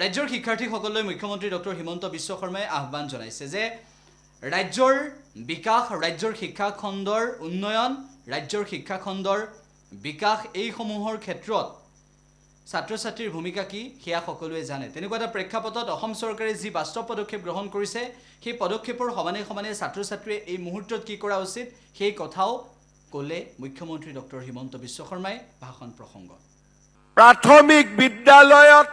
ৰাজ্যৰ শিক্ষাৰ্থীসকললৈ মুখ্যমন্ত্ৰী ডক্টৰ হিমন্ত বিশ্ব শৰ্মাই আহ্বান জনাইছে যে ৰাজ্যৰ বিকাশ, ৰাজ্যৰ শিক্ষা খণ্ডৰ উন্নয়ন, ৰাজ্যৰ শিক্ষা খণ্ডৰ বিকাশ এইসমূহৰ ক্ষেত্ৰত ছাত্ৰ-ছাত্ৰীৰ ভূমিকা কি সেয়া সকলোৱে জানে। তেনেকুৱা এটা প্ৰেক্ষাপটত অসম চৰকাৰে যি বাস্তৱ পদক্ষেপ গ্ৰহণ কৰিছে সেই পদক্ষেপৰ সমানে সমানে ছাত্ৰ-ছাত্ৰীয়ে এই মুহূৰ্তত কি কৰা উচিত সেই কথাও ক'লে মুখ্যমন্ত্ৰী ডক্টৰ হিমন্ত বিশ্ব শৰ্মাই ভাষণ প্ৰসংগত। প্ৰাথমিক বিদ্যালয়ত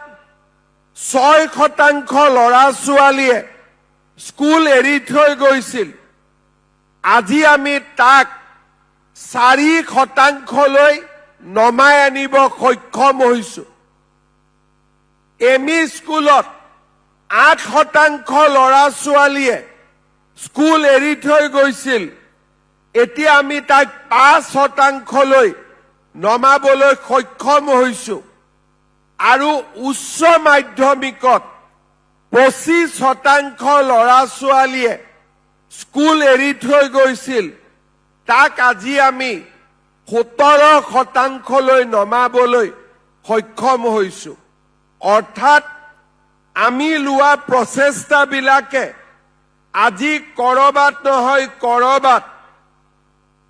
6% ল'ৰা-ছোৱালীয়ে স্কুল এৰি থৈ গৈছিল। আজি আমি তাক 4%লৈ নমাই আনিব সক্ষম হৈছো। এমই স্কুলত 8% ল'ৰা-ছোৱালীয়ে স্কুল এৰি থৈ গৈছিল। এতিয়া আমি তাক 5%লৈ নমাবলৈ সক্ষম হৈছো। আৰু উচ্চ মাধ্যমিকত 25% ল'ৰা-ছোৱালীয়ে স্কুল এৰি থৈ গৈছিল। তাক আজি আমি 17%লৈ নমাবলৈ সক্ষম হৈছো। অৰ্থাৎ আমি লোৱা প্ৰচেষ্টাবিলাকে আজি কৰবাত নহয় কৰবাত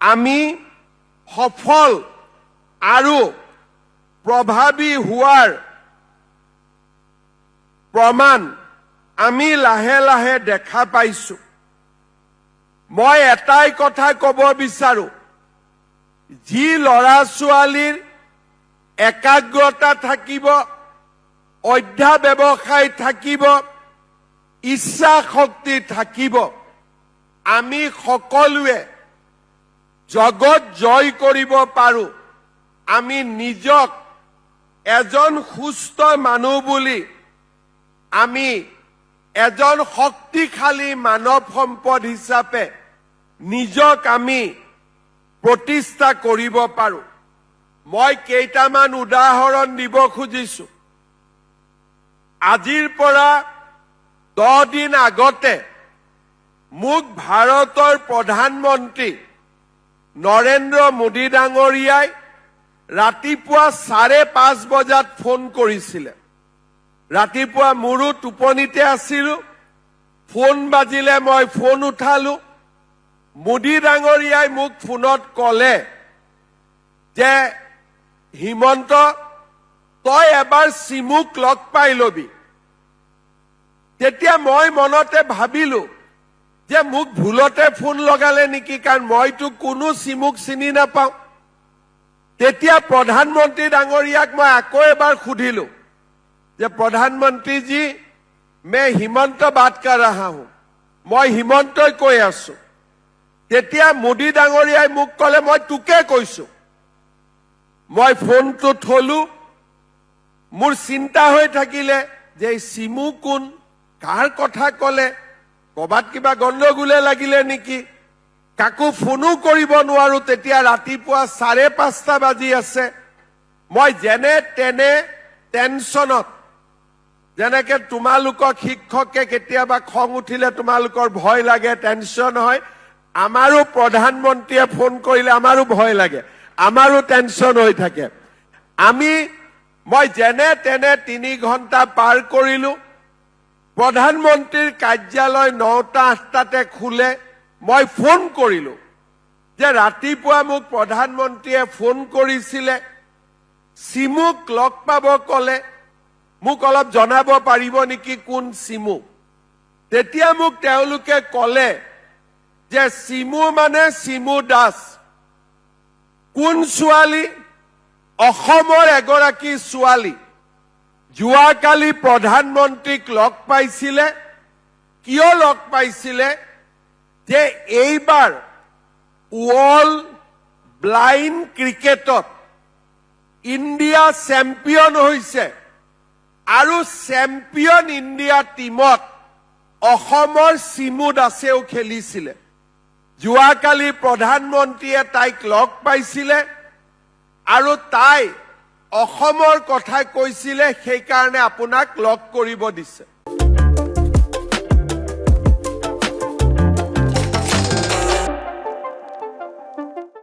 আমি সফল আৰু প্ৰভাৱী হোৱাৰ প্ৰমাণ আমি লাহে লাহে দেখা পাইছো। মই এটাই কথা ক'ব বিচাৰো, যি ল'ৰা-ছোৱালীৰ একাগ্ৰতা থাকিব, অধ্যাৱসায় থাকিব, ইচ্ছা শক্তি থাকিব, আমি সকলোৱে জগত জয় কৰিব পাৰো। আমি নিজক এজন সুস্থ মানুহ বুলি, আমি এজন শক্তিশালী মানৱ সম্পদ হিচাপে নিজক আমি প্ৰতিষ্ঠা কৰিব পাৰো। মই কেইটামান উদাহৰণ দিব খুজিছো। আজিৰ পৰা 10 দিন আগতে মোক ভাৰতৰ প্ৰধানমন্ত্ৰী নৰেন্দ্ৰ মোদী ডাঙৰীয়াই ৰাতিপুৱা 5:30 বজাত ফোন কৰিছিলে। ৰাতিপুৱা মোৰো টোপনিতে আছিলো, ফোন বাজিলে মই ফোন উঠালো। মোদী ডাঙৰীয়াই মোক ফোনত ক'লে যে হিমন্ত, তই এবাৰ চিমুক লগ পাই লবি। তেতিয়া মই মনতে ভাবিলো যে মোক ভুলতে ফোন লগালে নেকি, কাৰণ মইতো কোনো চিমুক চিনি নাপাওঁ। তেতিয়া প্ৰধানমন্ত্ৰী ডাঙৰীয়াক মই আকৌ এবাৰ সুধিলো যে প্ৰধানমন্ত্ৰী জি, मैं হিমন্ত বাত কৰ ৰহা हूं, মই হিমন্তই কৈ আছো। তেতিয়া মোদী ডাঙৰীয়াই মোক ক'লে, মই তোকে কৈছো। মই ফোনটো থলো। মোৰ চিন্তা হৈ থাকিলে যে চিমু কোন, কাৰ কথা ক'লে, ক'বাত কিবা গণ্ডগোলে লাগিলে নেকি। কাকো ফোনো কৰিব নোৱাৰো। তেতিয়া ৰাতিপুৱা 5:30 বাজি আছে। মই যেনে তেনে টেনচনত, যেনেকে তোমালোকক শিক্ষকে কেতিয়াবা খং উঠিলে তোমালোকৰ ভয় লাগে, টেনচন হয়, আমাৰো প্ৰধানমন্ত্ৰীয়ে ফোন কৰিলে আমাৰো ভয় লাগে, আমাৰো টেনচন হৈ থাকে। মই যেনে তেনে 3 ঘণ্টা পাৰ কৰিলো। প্ৰধানমন্ত্ৰীৰ কাৰ্যালয় 9টা-8টাতে খোলে। মই ফোন কৰিলো যে ৰাতিপুৱা মোক প্ৰধানমন্ত্ৰীয়ে ফোন কৰিছিলে, চিমুক লগ পাব ক'লে, মোক অলপ জনাব পাৰিব নেকি কোন চিমু। তেতিয়া মোক তেওঁলোকে ক'লে যে চিমু মানে চিমু দাস। কোন ছোৱালী? অসমৰ এগৰাকী ছোৱালী। যোৱাকালি প্ৰধানমন্ত্ৰীক লগ পাইছিলে। কিয় লগ পাইছিলে? যে এইবাৰ ৱৰ্ল্ড ব্লাইণ্ড ক্ৰিকেটত ইণ্ডিয়া চেম্পিয়ন হৈছে আৰু চেম্পিয়ন ইণ্ডিয়া টিমত অসমৰ চিমু দাসেও খেলিছিলে। যোৱাকালি প্ৰধানমন্ত্ৰীয়ে তাইক লগ পাইছিলে আৰু তাই অসমৰ কথা কৈছিলে, সেইকাৰণে আপোনাক লগ কৰিব দিছে।